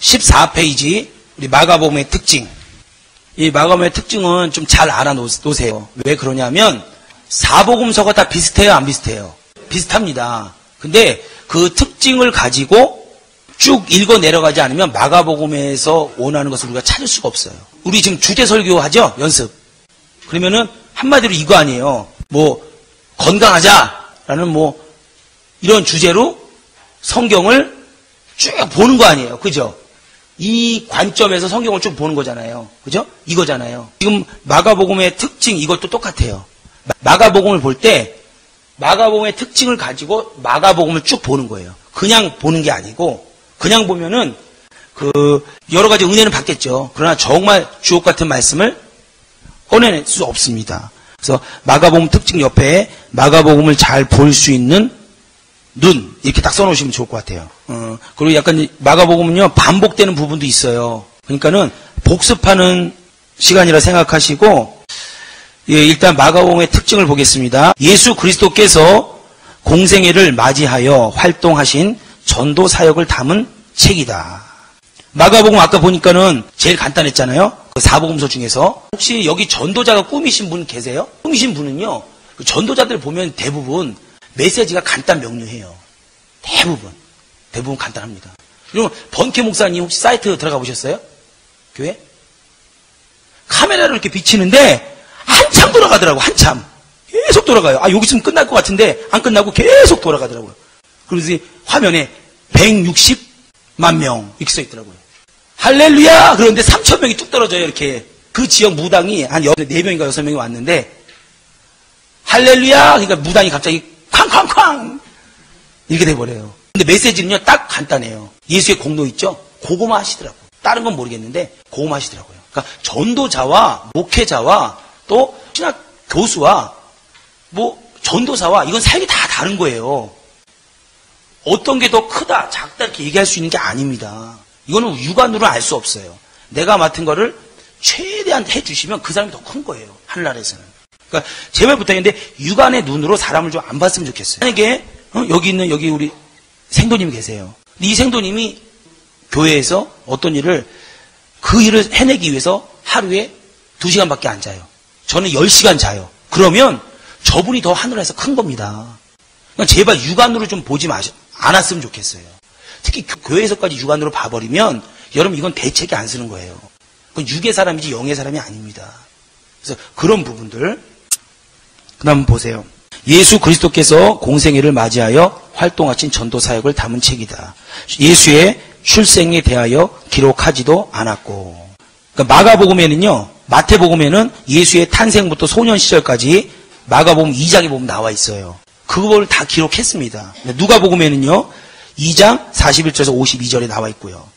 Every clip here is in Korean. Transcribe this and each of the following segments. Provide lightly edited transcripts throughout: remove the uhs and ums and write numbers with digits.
14페이지 우리 마가복음의 특징. 이 마가복음의 특징은 좀 잘 알아놓으세요. 왜 그러냐면 사복음서가 다 비슷해요, 안 비슷해요? 비슷합니다. 근데 그 특징을 가지고 쭉 읽어 내려가지 않으면 마가복음에서 원하는 것을 우리가 찾을 수가 없어요. 우리 지금 주제 설교 하죠? 연습. 그러면은 한마디로 이거 아니에요. 뭐 건강하자라는 뭐 이런 주제로 성경을 쭉 보는 거 아니에요. 그죠? 이 관점에서 성경을 쭉 보는 거잖아요. 그죠? 이거잖아요. 지금 마가복음의 특징 이것도 똑같아요. 마가복음을 볼 때 마가복음의 특징을 가지고 마가복음을 쭉 보는 거예요. 그냥 보는 게 아니고 그냥 보면은 여러 가지 은혜는 받겠죠. 그러나 정말 주옥 같은 말씀을 꺼내낼 수 없습니다. 그래서 마가복음 특징 옆에 마가복음을 잘 볼 수 있는 눈 이렇게 딱 써놓으시면 좋을 것 같아요. 그리고 약간 마가복음은요 반복되는 부분도 있어요. 그러니까는 복습하는 시간이라 생각하시고 일단 마가복음의 특징을 보겠습니다. 예수 그리스도께서 공생애를 맞이하여 활동하신 전도 사역을 담은 책이다. 마가복음 아까 보니까는 제일 간단했잖아요. 그 사복음서 중에서 혹시 여기 전도자가 꾸미신 분 계세요? 꾸미신 분은요 그 전도자들 보면 대부분 메시지가 간단 명료해요. 대부분 간단합니다. 그럼 번케 목사님 혹시 사이트 들어가 보셨어요? 교회? 카메라를 이렇게 비치는데 한참 돌아가더라고. 한참 계속 돌아가요. 여기 있으면 끝날 것 같은데 안 끝나고 계속 돌아가더라고요. 그래서 화면에 160만 명 이렇게 써 있더라고요. 할렐루야! 그런데 3,000명이 뚝 떨어져요. 이렇게 그 지역 무당이 한 4명인가 6명이 왔는데 할렐루야! 그러니까 무당이 갑자기 쾅쾅쾅 이렇게 돼버려요. 근데 메시지는요 딱 간단해요. 예수의 공로 있죠? 그거만 하시더라고요. 다른 건 모르겠는데 그거만 하시더라고요. 그러니까 전도자와 목회자와 또 신학 교수와 뭐 전도사와 이건 사역이 다 다른 거예요. 어떤 게 더 크다 작다 이렇게 얘기할 수 있는 게 아닙니다. 이거는 육안으로 알 수 없어요. 내가 맡은 거를 최대한 해주시면 그 사람이 더 큰 거예요. 하늘나라에서는. 그러니까 제발 부탁인데 육안의 눈으로 사람을 좀 안 봤으면 좋겠어요. 만약에 여기 우리 생도님이 계세요. 근데 이 생도님이 교회에서 어떤 일을 그 일을 해내기 위해서 하루에 2시간밖에 안 자요. 저는 10시간 자요. 그러면 저분이 더 하늘에서 큰 겁니다. 그러니까 제발 육안으로 좀 보지 않았으면 좋겠어요. 특히 교회에서까지 육안으로 봐버리면 여러분 이건 대책이 안 쓰는 거예요. 그건 육의 사람이지 영의 사람이 아닙니다. 그래서 그런 부분들 그 다음 보세요. 예수 그리스도께서 공생애를 맞이하여 활동하신 전도 사역을 담은 책이다. 예수의 출생에 대하여 기록하지도 않았고 그러니까 마가복음에는요 마태복음에는 예수의 탄생부터 소년 시절까지 마가복음 2장에 보면 나와 있어요. 그걸 다 기록했습니다. 누가복음에는요 2장 41절에서 52절에 나와 있고요.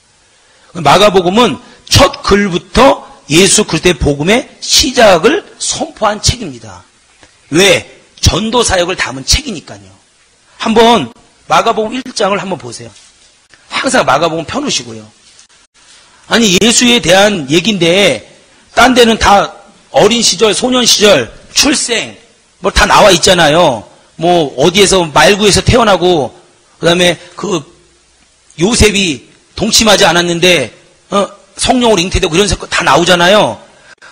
마가복음은 첫 글부터 예수 그리스도의 복음의 시작을 선포한 책입니다. 왜? 전도 사역을 담은 책이니까요. 한번 마가복음 1장을 한번 보세요. 항상 마가복음 펴놓으시고요. 아니 예수에 대한 얘기인데 딴 데는 다 어린 시절, 소년 시절, 출생 뭐 다 나와 있잖아요. 뭐 어디에서 말구에서 태어나고 그다음에 그 요셉이 동침하지 않았는데 성령으로 잉태되고 이런 사건 다 나오잖아요.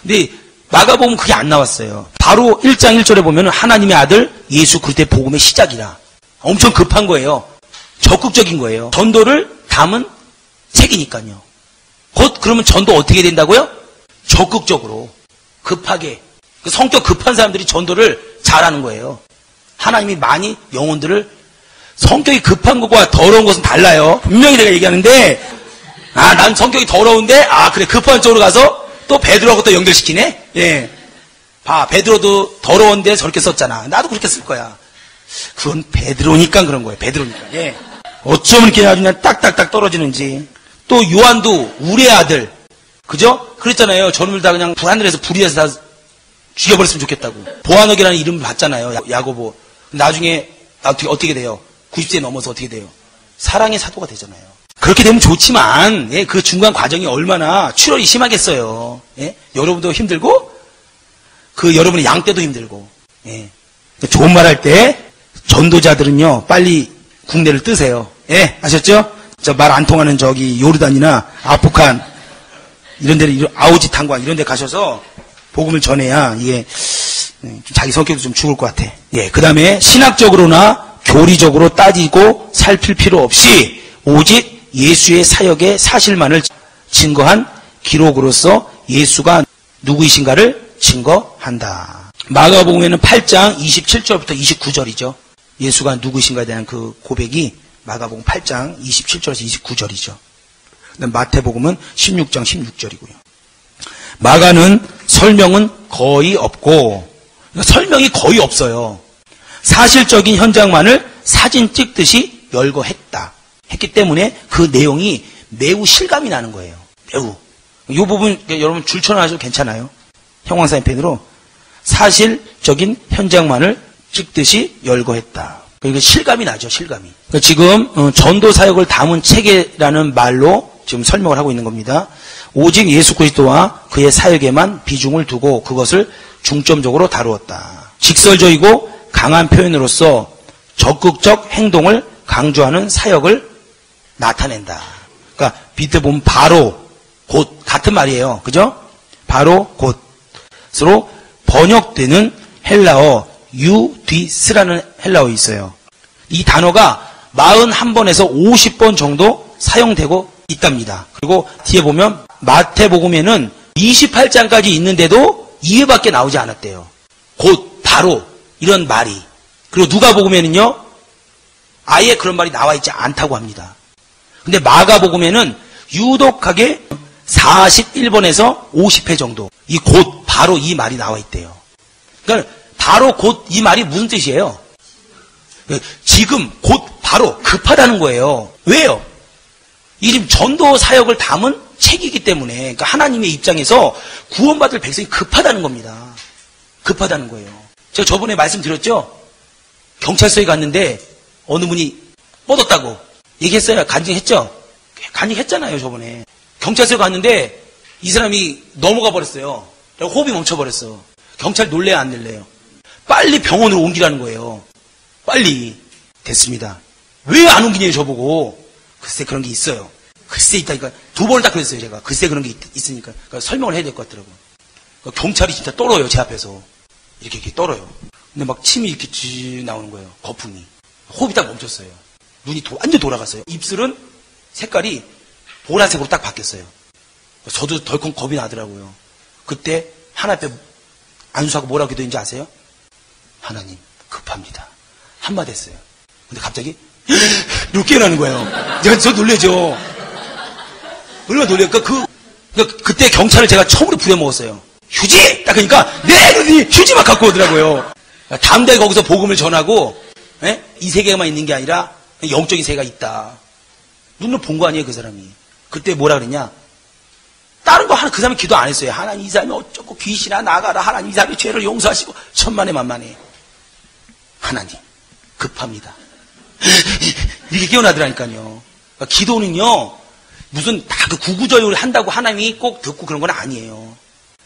근데 마가복음은 그게 안 나왔어요. 바로 1장 1절에 보면 하나님의 아들 예수 그리스도의 복음의 시작이라. 엄청 급한 거예요. 적극적인 거예요. 전도를 담은 책이니까요. 곧 그러면 전도 어떻게 된다고요? 적극적으로 급하게 성격 급한 사람들이 전도를 잘하는 거예요. 하나님이 많이 영혼들을 성격이 급한 것과 더러운 것은 달라요. 분명히 내가 얘기하는데 난 성격이 더러운데 그래 급한 쪽으로 가서 또 베드로하고 또 연결시키네. 예, 봐 베드로도 더러운데 저렇게 썼잖아. 나도 그렇게 쓸 거야. 그건 베드로니까 그런 거예요. 베드로니까. 예. 어쩜 이렇게 아주 그냥 딱딱딱 떨어지는지. 또 요한도 우리의 아들, 그죠? 그랬잖아요. 저놈들 다 그냥 하늘에서 불이 나서 다 죽여버렸으면 좋겠다고. 보아너기라는 이름을 받잖아요. 야고보. 나중에 어떻게 돼요? 90세 넘어서 어떻게 돼요? 사랑의 사도가 되잖아요. 그렇게 되면 좋지만 그 중간 과정이 얼마나 출혈이 심하겠어요. 예? 여러분도 힘들고 여러분의 양 때도 힘들고. 예. 좋은 말 할 때 전도자들은요 빨리 국내를 뜨세요. 예, 아셨죠? 저 말 안 통하는 저기 요르단이나 아프간 이런 데를 아우지 탄광 이런 데 가셔서 복음을 전해야 이게 자기 성격도 좀 죽을 것 같아. 예, 그 다음에 신학적으로나 교리적으로 따지고 살필 필요 없이 오직 예수의 사역의 사실만을 증거한 기록으로서 예수가 누구이신가를 증거한다. 마가복음에는 8장 27절부터 29절이죠. 예수가 누구이신가에 대한 그 고백이 마가복음 8장 27절에서 29절이죠. 마태복음은 16장 16절이고요. 마가는 설명은 거의 없고, 설명이 거의 없어요. 사실적인 현장만을 사진 찍듯이 열거했다. 했기 때문에 그 내용이 매우 실감이 나는 거예요. 매우. 이 부분 여러분 줄쳐놔도 괜찮아요. 형광사인펜으로 사실적인 현장만을 찍듯이 열거했다. 그러니까 실감이 나죠. 실감이. 그러니까 지금 전도 사역을 담은 체계라는 말로 지금 설명을 하고 있는 겁니다. 오직 예수 그리스도와 그의 사역에만 비중을 두고 그것을 중점적으로 다루었다. 직설적이고 강한 표현으로서 적극적 행동을 강조하는 사역을 나타낸다. 그러니까 밑에 보면 바로, 곧 같은 말이에요. 그죠? 바로, 곧으로 번역되는 헬라어 유디스라는 헬라어가 있어요. 이 단어가 41번에서 50번 정도 사용되고 있답니다. 그리고 뒤에 보면 마태복음에는 28장까지 있는데도 2회밖에 나오지 않았대요. 곧, 바로 이런 말이. 그리고 누가복음에는요 아예 그런 말이 나와 있지 않다고 합니다. 근데 마가복음에는 유독하게 41번에서 50회 정도 이 곧, 바로 이 말이 나와 있대요. 그러니까 바로 곧 이 말이 무슨 뜻이에요? 지금 곧 바로 급하다는 거예요. 왜요? 이 지금 전도 사역을 담은 책이기 때문에, 그러니까 하나님의 입장에서 구원받을 백성이 급하다는 겁니다. 급하다는 거예요. 제가 저번에 말씀드렸죠? 경찰서에 갔는데 어느 분이 뻗었다고 얘기했어요. 간증했죠? 간증했잖아요, 저번에. 경찰서에 갔는데 이 사람이 넘어가 버렸어요. 호흡이 멈춰버렸어. 경찰 놀래야 안 놀래요? 빨리 병원으로 옮기라는 거예요. 빨리. 됐습니다. 왜 안 옮기냐고 저보고. 글쎄 그런 게 있어요. 글쎄 있다니까. 2번을 딱 그랬어요, 제가. 글쎄 그런 게 있으니까. 그러니까 설명을 해야 될 것 같더라고요. 그러니까 경찰이 진짜 떨어요, 제 앞에서. 이렇게 떨어요. 근데 막 침이 이렇게 쥐 나오는 거예요. 거품이. 호흡이 딱 멈췄어요. 눈이 완전 돌아갔어요. 입술은 색깔이 보라색으로 딱 바뀌었어요. 저도 덜컹 겁이 나더라고요. 그때 하나님께 안수하고 뭐라고 기도했는지 아세요? 하나님 급합니다. 한마디 했어요. 근데 갑자기 이렇게 깨어나는 거예요. 저 놀래죠. 얼마나 놀래요. 그때 경찰을 제가 처음으로 부려먹었어요. 휴지! 딱 그러니까 네! 그러더니 휴지 막 갖고 오더라고요. 다음 달에 거기서 복음을 전하고 이 세계만 있는 게 아니라 영적인 세계가 있다. 눈으로 본 거 아니에요, 그 사람이. 그때 뭐라 그랬냐? 다른 거 하나 그 사람이 기도 안 했어요. 하나님 이 사람이 어쩌고 귀신아 나가라. 하나님 이 사람이 죄를 용서하시고 천만에 만만해. 하나님 급합니다. 이렇게 깨어나더라니까요. 그러니까 기도는요 무슨 다 그 구구절을 한다고 하나님이 꼭 듣고 그런 건 아니에요.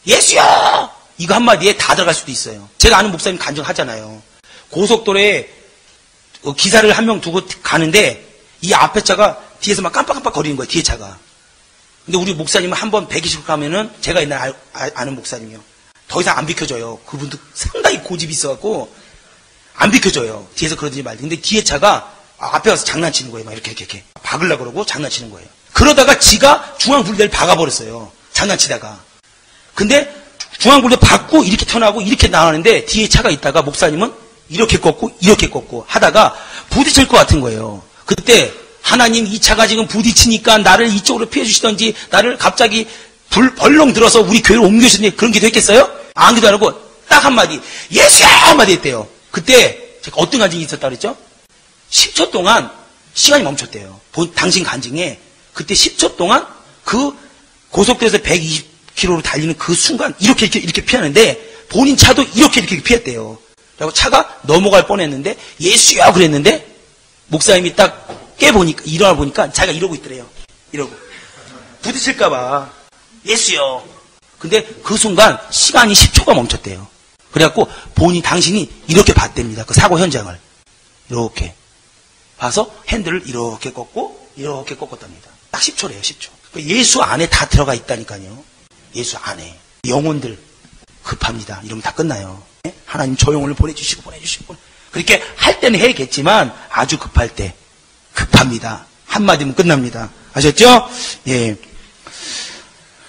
예수야! 이거 한마디에 다 들어갈 수도 있어요. 제가 아는 목사님 간증하잖아요. 고속도로에 기사를 한 명 두고 가는데 이 앞에 차가 뒤에서 막 깜빡깜빡 거리는 거예요. 뒤에 차가. 근데 우리 목사님은 한번 120km 가면은 제가 옛날에 아는 목사님이요. 더 이상 안 비켜줘요. 그분도 상당히 고집이 있어갖고 안 비켜줘요. 뒤에서 그러든지 말든지. 근데 뒤에 차가 앞에 가서 장난치는 거예요. 막 이렇게 박으려고 그러고 장난치는 거예요. 그러다가 지가 중앙분리대를 박아버렸어요. 장난치다가. 근데 중앙분리대 박고 이렇게 턴하고 이렇게 나가는데 뒤에 차가 있다가 목사님은 이렇게 꺾고 하다가 부딪힐 것 같은 거예요. 그때 하나님 이 차가 지금 부딪히니까 나를 이쪽으로 피해 주시던지 나를 갑자기 벌렁 들어서 우리 교회로 옮겨주시던지 그런 기도 했겠어요? 안 기도 안 하고 딱 한마디 예수야! 한마디 했대요. 그때 제가 어떤 간증이 있었다 그랬죠? 10초 동안 시간이 멈췄대요. 당신 간증에 그때 10초 동안 그 고속도로에서 120km로 달리는 그 순간 이렇게 피하는데 본인 차도 이렇게 피했대요. 그리고 차가 넘어갈 뻔했는데 예수야! 그랬는데 목사님이 딱 일어나 보니까 자기가 이러고 있더래요. 이러고. 부딪힐까봐. 예수요. 근데 그 순간 시간이 10초가 멈췄대요. 그래갖고 당신이 이렇게 봤답니다. 그 사고 현장을. 이렇게. 봐서 핸들을 이렇게 꺾고 이렇게 꺾었답니다. 딱 10초래요, 10초. 예수 안에 다 들어가 있다니까요. 예수 안에. 영혼들 급합니다. 이러면 다 끝나요. 하나님 저 영혼을 보내주시고. 그렇게 할 때는 해야겠지만 아주 급할 때 급합니다. 한마디면 끝납니다. 아셨죠? 예.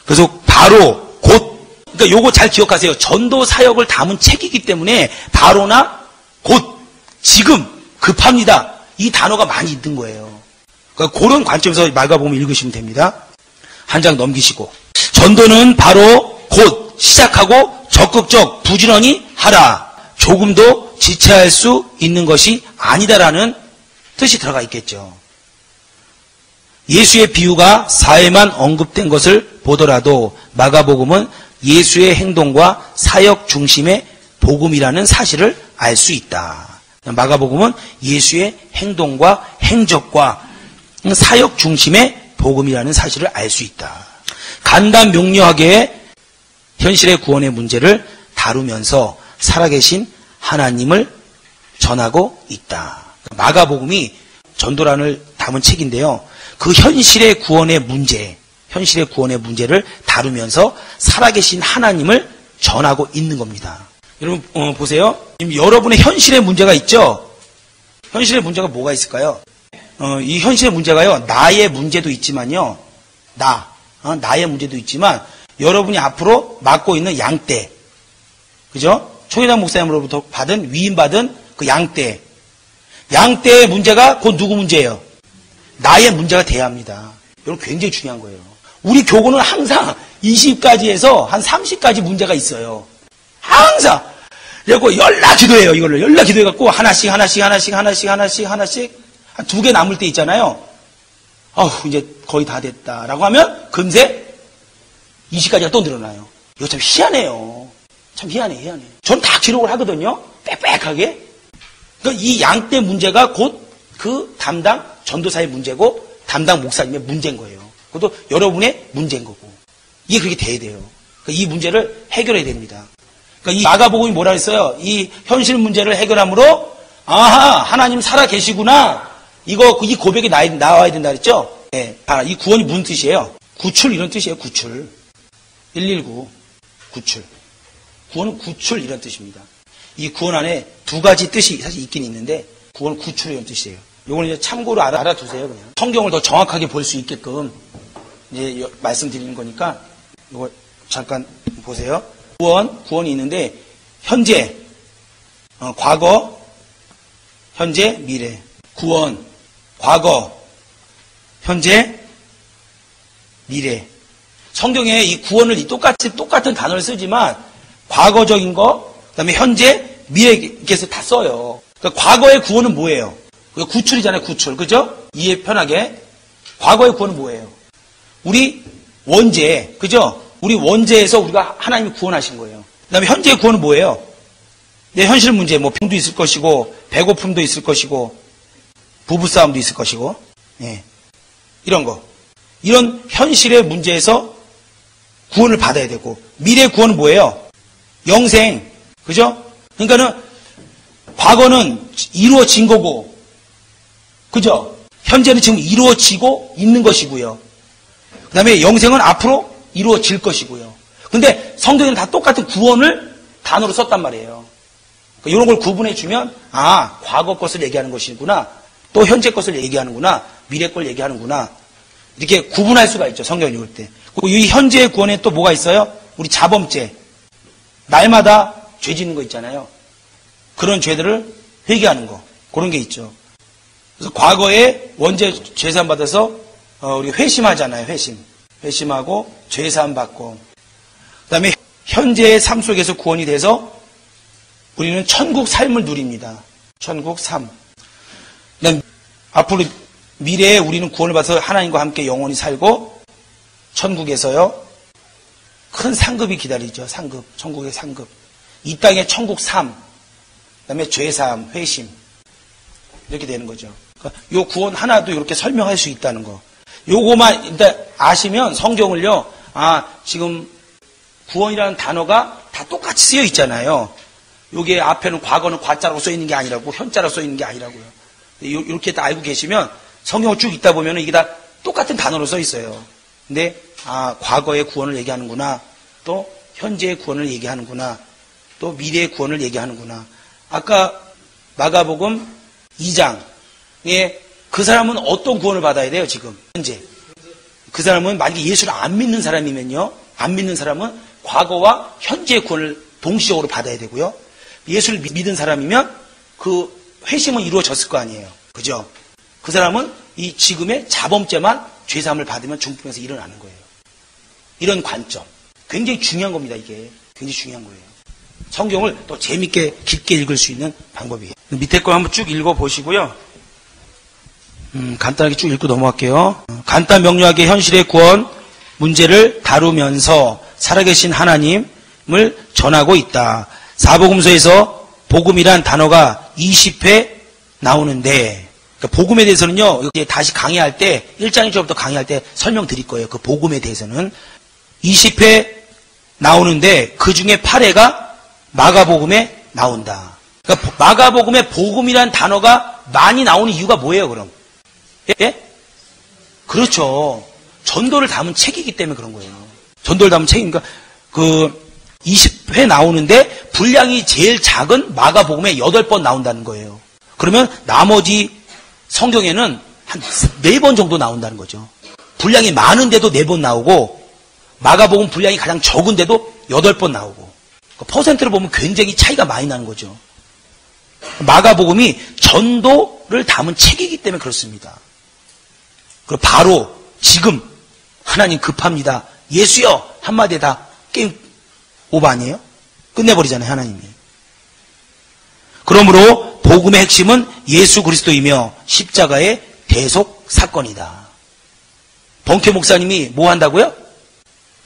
그래서 바로 곧, 그러니까 요거 잘 기억하세요. 전도 사역을 담은 책이기 때문에 바로나 곧, 지금, 급합니다. 이 단어가 많이 있는 거예요. 그러니까 그런 관점에서 마가복음 읽으시면 됩니다. 한 장 넘기시고. 전도는 바로 곧 시작하고 적극적 부지런히 하라. 조금도 지체할 수 있는 것이 아니다라는 뜻이 들어가 있겠죠. 예수의 비유가 4회만 언급된 것을 보더라도 마가복음은 예수의 행동과 사역 중심의 복음이라는 사실을 알 수 있다. 마가복음은 예수의 행동과 행적과 사역 중심의 복음이라는 사실을 알 수 있다. 간단 명료하게 현실의 구원의 문제를 다루면서 살아계신 하나님을 전하고 있다. 마가복음이 전도란을 담은 책인데요. 그 현실의 구원의 문제를 다루면서 살아계신 하나님을 전하고 있는 겁니다. 여러분 보세요. 여러분의 현실의 문제가 있죠? 현실의 문제가 뭐가 있을까요? 이 현실의 문제가요. 나의 문제도 있지만요. 나의 문제도 있지만 여러분이 앞으로 맡고 있는 양떼. 그죠? 초계당 목사님으로부터 위임받은 그 양떼. 양떼의 문제가 곧 누구 문제예요? 나의 문제가 돼야 합니다. 여러분 굉장히 중요한 거예요. 우리 교구는 항상 20까지 해서 한 30까지 문제가 있어요. 항상. 그래갖고 열나 기도해요. 이걸로 열나 기도해갖고 하나씩 한 2개 남을 때 있잖아요. 이제 거의 다 됐다라고 하면 금세 20까지가 또 늘어나요. 이거 참 희한해요. 참 희한해. 저는 다 기록을 하거든요. 빽빽하게. 그러니까 이 양떼 문제가 곧 그 담당 전도사의 문제고 담당 목사님의 문제인 거예요. 그것도 여러분의 문제인 거고. 이게 그렇게 돼야 돼요. 그러니까 이 문제를 해결해야 됩니다. 그러니까 이 마가복음이 뭐라 했어요? 이 현실 문제를 해결함으로 하나님 살아 계시구나. 이 고백이 나와야 된다 그랬죠? 네. 이 구원이 무슨 뜻이에요? 구출 이런 뜻이에요. 구출. 119 구출. 구원은 구출 이런 뜻입니다. 이 구원 안에 두 가지 뜻이 사실 있긴 있는데 구원은 구출 이런 뜻이에요. 이걸 이제 참고로 알아두세요. 그냥 성경을 더 정확하게 볼 수 있게끔 이제 말씀드리는 거니까 이거 잠깐 보세요. 구원이 있는데 현재, 과거, 현재, 미래. 구원, 과거, 현재, 미래. 성경에 이 구원을 똑같은 단어를 쓰지만 과거적인 거, 그다음에 현재, 미래께서 다 써요. 그러니까 과거의 구원은 뭐예요? 구출이잖아요, 구출. 그죠? 이해 편하게. 과거의 구원은 뭐예요? 우리 원죄, 그죠? 우리 원죄에서 우리가 하나님이 구원하신 거예요. 그다음에 현재의 구원은 뭐예요? 내 현실 문제, 병도 있을 것이고, 배고픔도 있을 것이고, 부부싸움도 있을 것이고, 이런 거. 이런 현실의 문제에서 구원을 받아야 되고, 미래 구원은 뭐예요? 영생. 그죠? 그러니까는, 과거는 이루어진 거고, 그죠? 현재는 지금 이루어지고 있는 것이고요. 그 다음에 영생은 앞으로 이루어질 것이고요. 근데 성경에는 다 똑같은 구원을 단어로 썼단 말이에요. 이런 걸 구분해주면, 과거 것을 얘기하는 것이구나. 또 현재 것을 얘기하는구나. 미래 걸 얘기하는구나. 이렇게 구분할 수가 있죠. 성경을 읽을 때. 그리고 이 현재의 구원에 또 뭐가 있어요? 우리 자범죄. 날마다 죄 짓는 거 있잖아요. 그런 죄들을 회개하는 거. 그런 게 있죠. 그래서 과거에 원죄 죄사함 받아서 우리 회심하잖아요. 회심하고 죄사함 받고. 그다음에 현재의 삶 속에서 구원이 돼서 우리는 천국 삶을 누립니다. 천국 삶. 그다음 앞으로 미래에 우리는 구원을 받아서 하나님과 함께 영원히 살고 천국에서요. 큰 상급이 기다리죠. 상급. 천국의 상급. 이 땅의 천국 삶. 그다음에 죄사함, 회심. 이렇게 되는 거죠. 그러니까 요 구원 하나도 이렇게 설명할 수 있다는 거. 요거만 일단 아시면 성경을요. 지금 구원이라는 단어가 다 똑같이 쓰여 있잖아요. 요게 앞에는 과거는 과자라고 써 있는 게 아니라고 현자라고 써 있는 게 아니라고요. 이렇게 다 알고 계시면 성경을 쭉 읽다 보면 이게 다 똑같은 단어로 써 있어요. 근데 과거의 구원을 얘기하는구나, 또 현재의 구원을 얘기하는구나, 또 미래의 구원을 얘기하는구나. 아까 마가복음 2장에 그 사람은 어떤 구원을 받아야 돼요? 지금 현재 그 사람은 만약에 예수를 안 믿는 사람이면요, 안 믿는 사람은 과거와 현재의 구원을 동시적으로 받아야 되고요. 예수를 믿은 사람이면 그 회심은 이루어졌을 거 아니에요. 그죠? 그 사람은 이 지금의 자범죄만 죄사함을 받으면 중풍에서 일어나는 거예요. 이런 관점. 굉장히 중요한 겁니다, 이게. 굉장히 중요한 거예요. 성경을 또 재밌게 깊게 읽을 수 있는 방법이에요. 밑에 거 한번 쭉 읽어보시고요. 간단하게 쭉 읽고 넘어갈게요. 간단 명료하게 현실의 구원 문제를 다루면서 살아계신 하나님을 전하고 있다. 사복음서에서 복음이란 단어가 20회 나오는데, 그러니까 복음에 대해서는요, 이제 다시 강의할 때, 1장 1절부터 강의할 때 설명드릴 거예요. 그 복음에 대해서는. 20회 나오는데, 그 중에 8회가 마가복음에 나온다. 그러니까 마가복음에 복음이란 단어가 많이 나오는 이유가 뭐예요, 그럼? 예? 그렇죠. 전도를 담은 책이기 때문에 그런 거예요. 전도를 담은 책이니까, 20회 나오는데, 분량이 제일 작은 마가복음에 8번 나온다는 거예요. 그러면 나머지 성경에는 한 4번 정도 나온다는 거죠. 분량이 많은데도 4번 나오고, 마가복음 분량이 가장 적은데도 8번 나오고, 퍼센트로 보면 굉장히 차이가 많이 나는 거죠. 마가복음이 전도를 담은 책이기 때문에 그렇습니다. 그리고 바로 지금 하나님 급합니다. 예수여 한마디에 다 게임 오버 아니에요? 끝내버리잖아요, 하나님이. 그러므로 복음의 핵심은 예수 그리스도이며 십자가의 대속 사건이다. 번케 목사님이 뭐 한다고요?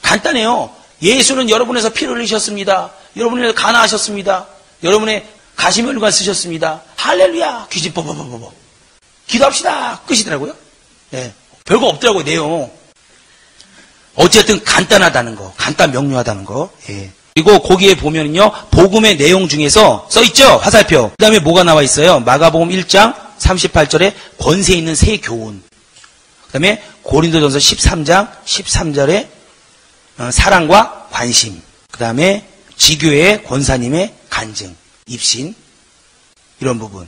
간단해요. 예수는 여러분에서 피를 흘리셨습니다. 여러분에서 가나하셨습니다. 여러분의 가시면류관 쓰셨습니다. 할렐루야. 귀신 뽀뽀뽀뽀. 기도합시다. 끝이더라고요. 네. 별거 없더라고요, 내용. 어쨌든 간단하다는 거. 간단 명료하다는 거. 예. 그리고 거기에 보면은요, 복음의 내용 중에서 써있죠? 화살표. 그 다음에 뭐가 나와 있어요? 마가복음 1장 38절에 권세 있는 새 교훈. 그 다음에 고린도전서 13장 13절에 사랑과 관심. 그 다음에 지교회의 권사님의 간증, 입신. 이런 부분.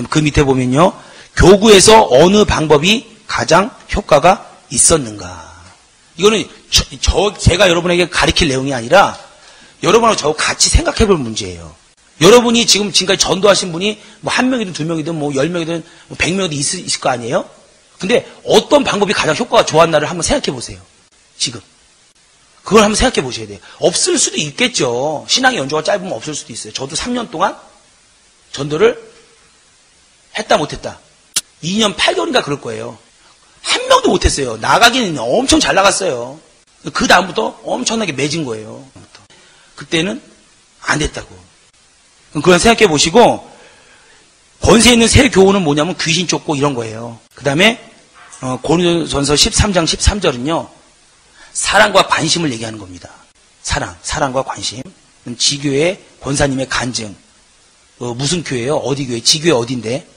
그 밑에 보면요, 교구에서 어느 방법이 가장 효과가 있었는가. 이거는 제가 여러분에게 가르칠 내용이 아니라 여러분하고 저 같이 생각해 볼 문제예요. 여러분이 지금까지 전도하신 분이 뭐 1명이든 2명이든 뭐 10명이든 뭐 100명이든 있을 거 아니에요? 근데 어떤 방법이 가장 효과가 좋았나를 한번 생각해 보세요. 지금. 그걸 한번 생각해 보셔야 돼요. 없을 수도 있겠죠. 신앙의 연조가 짧으면 없을 수도 있어요. 저도 3년 동안 전도를 했다 못했다. 2년 8개월인가 그럴 거예요. 한 명도 못했어요. 나가기는 엄청 잘 나갔어요. 그 다음부터 엄청나게 매진 거예요. 그때는 안 됐다고. 그건 생각해 보시고, 권세 있는 새 교훈은 뭐냐면 귀신 쫓고 이런 거예요. 그 다음에 고린도전서 13장 13절은요, 사랑과 관심을 얘기하는 겁니다. 사랑과 관심. 지교회 권사님의 간증. 무슨 교회예요? 어디 교회? 지교회 어딘데?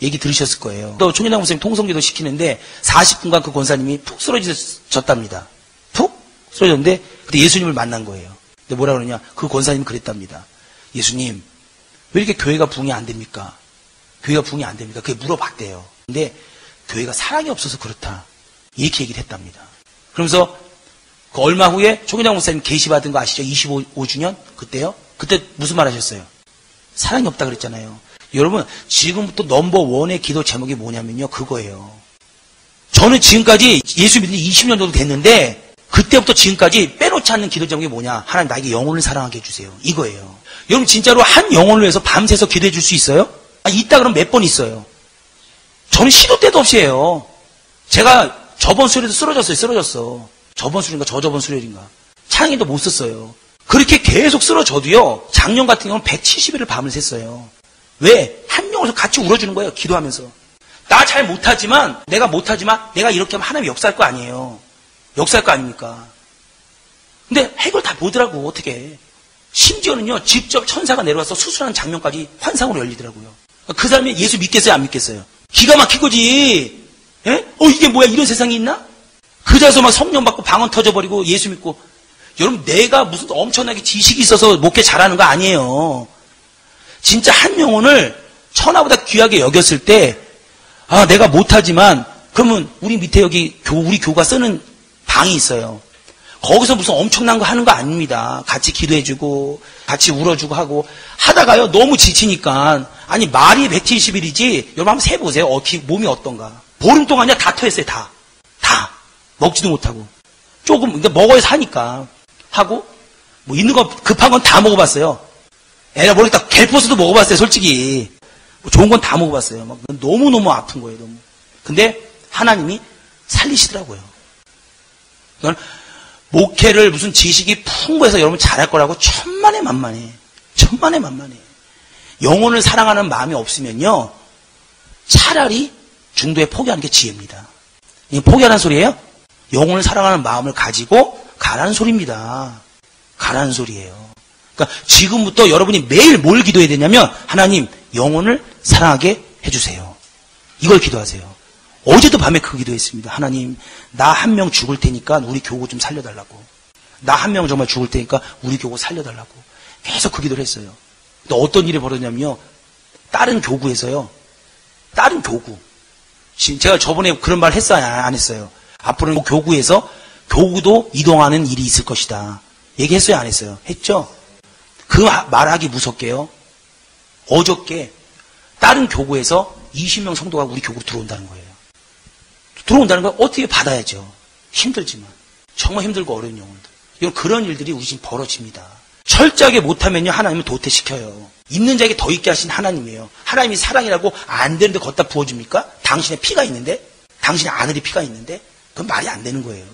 얘기 들으셨을 거예요. 또 총회장 목사님 통성기도 시키는데 40분간 그 권사님이 푹 쓰러졌답니다. 푹 쓰러졌는데 그때 예수님을 만난 거예요. 근데 뭐라 그러냐? 그 권사님이 그랬답니다. 예수님, 왜 이렇게 교회가 부흥이 안 됩니까? 교회가 부흥이 안 됩니까? 그게 물어봤대요. 근데 교회가 사랑이 없어서 그렇다. 이렇게 얘기를 했답니다. 그러면서 그 얼마 후에 총회장 목사님 계시받은 거 아시죠? 25주년? 그때요? 그때 무슨 말 하셨어요? 사랑이 없다 그랬잖아요. 여러분, 지금부터 넘버원의 기도 제목이 뭐냐면요, 그거예요. 저는 지금까지 예수 믿은 지 20년 정도 됐는데 그때부터 지금까지 빼놓지 않는 기도 제목이 뭐냐? 하나님 나에게 영혼을 사랑하게 해주세요. 이거예요. 여러분 진짜로 한 영혼을 위해서 밤새서 기도해 줄 수 있어요? 있다 그러면 몇 번 있어요. 저는 시도 때도 없이 해요. 제가 저번 수요일에도 쓰러졌어. 저번 수요일인가 저저번 수요일인가. 찬양도 못 썼어요. 그렇게 계속 쓰러져도요, 작년 같은 경우는 170일을 밤을 샜어요. 왜? 한 명에서 같이 울어주는 거예요. 기도하면서. 나 잘 못하지만 내가 이렇게 하면 하나님이 역사할 거 아니에요. 역사할 거 아닙니까? 근데 해결 다 보더라고. 어떻게. 심지어는요, 직접 천사가 내려와서 수술하는 장면까지 환상으로 열리더라고요. 그 사람이 예수 믿겠어요? 안 믿겠어요? 기가 막힌 거지. 예? 이게 뭐야? 이런 세상이 있나? 그 자서 막 성령 받고 방언 터져버리고 예수 믿고. 여러분, 내가 무슨 엄청나게 지식이 있어서 목회 잘하는 거 아니에요. 진짜 한 영혼을 천하보다 귀하게 여겼을 때, 내가 못하지만, 그러면 우리 밑에 여기 우리 교가 쓰는 방이 있어요. 거기서 무슨 엄청난 거 하는 거 아닙니다. 같이 기도해주고, 같이 울어주고 하고, 하다가요, 너무 지치니까, 아니, 말이 170일이지, 여러분 한번 세보세요. 몸이 어떤가. 보름 동안이야 다 토했어요, 다. 먹지도 못하고. 조금, 그러니까 먹어야 사니까. 하고, 뭐 있는 거, 급한 건 다 먹어봤어요. 애가 모르겠다. 갤포스도 먹어봤어요, 솔직히. 뭐 좋은 건 다 먹어봤어요. 막 너무너무 아픈 거예요, 너무. 근데 하나님이 살리시더라고요. 그러니까 목회를 무슨 지식이 풍부해서 여러분 잘할 거라고 천만에 만만해. 영혼을 사랑하는 마음이 없으면요, 차라리 중도에 포기하는 게 지혜입니다. 이게 포기하라는 소리예요? 영혼을 사랑하는 마음을 가지고 가라는 소리입니다. 가라는 소리예요. 그러니까 지금부터 여러분이 매일 뭘 기도해야 되냐면, 하나님, 영혼을 사랑하게 해주세요. 이걸 기도하세요. 어제도 밤에 그 기도했습니다. 하나님, 나 한 명 죽을 테니까 우리 교구 좀 살려달라고. 나 한 명 정말 죽을 테니까 우리 교구 살려달라고. 계속 그 기도를 했어요. 근데 어떤 일이 벌어졌냐면요, 다른 교구에서요, 다른 교구. 제가 저번에 그런 말 했어요? 안 했어요? 앞으로는 교구에서 교구도 이동하는 일이 있을 것이다. 얘기했어요? 안 했어요? 했죠? 그 말하기 무섭게요, 어저께 다른 교구에서 20명 성도가 우리 교구로 들어온다는 거예요. 들어온다는 걸 어떻게 받아야죠. 힘들지만. 정말 힘들고 어려운 영혼들. 이런 그런 일들이 우리 지금 벌어집니다. 철저하게 못하면요, 하나님은 도태시켜요. 있는 자에게 더 있게 하신 하나님이에요. 하나님이 사랑이라고 안 되는데 걷다 부어줍니까? 당신의 피가 있는데? 당신의 아들이 피가 있는데? 그건 말이 안 되는 거예요.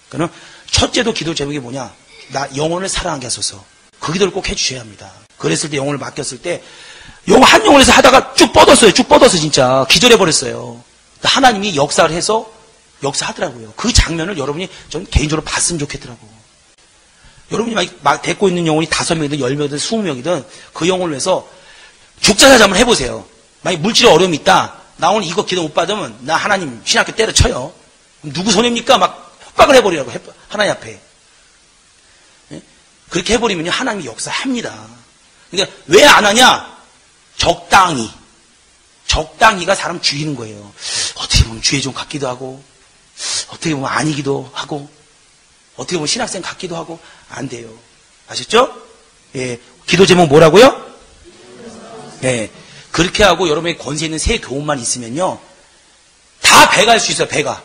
그러면 첫째도 기도 제목이 뭐냐? 나 영혼을 사랑하게 하소서. 그 기도를 꼭 해주셔야 합니다. 그랬을 때 영혼을 맡겼을 때 한 영혼에서 하다가 쭉 뻗었어요. 진짜. 기절해버렸어요. 하나님이 역사를 해서 역사하더라고요. 그 장면을 여러분이 전 개인적으로 봤으면 좋겠더라고요. 여러분이 막 데리고 있는 영혼이 5명이든 10명이든 20명이든 그 영혼을 위해서 죽자사자 한번 해보세요. 만약 물질에 어려움이 있다. 나 오늘 이거 기도 못 받으면 나 하나님 신학교 때려쳐요. 누구 손해입니까? 막 협박을 해버리라고. 하나님 앞에. 네? 그렇게 해버리면요, 하나님이 역사합니다. 그러니까 왜 안 하냐? 적당히가 사람 죽이는 거예요. 어떻게 보면 주의 종 같기도 하고, 어떻게 보면 아니기도 하고, 어떻게 보면 신학생 같기도 하고, 안 돼요. 아셨죠? 예. 기도 제목 뭐라고요? 예. 그렇게 하고 여러분의 권세 있는 새 교훈만 있으면요, 다 배가 할 수 있어요, 배가.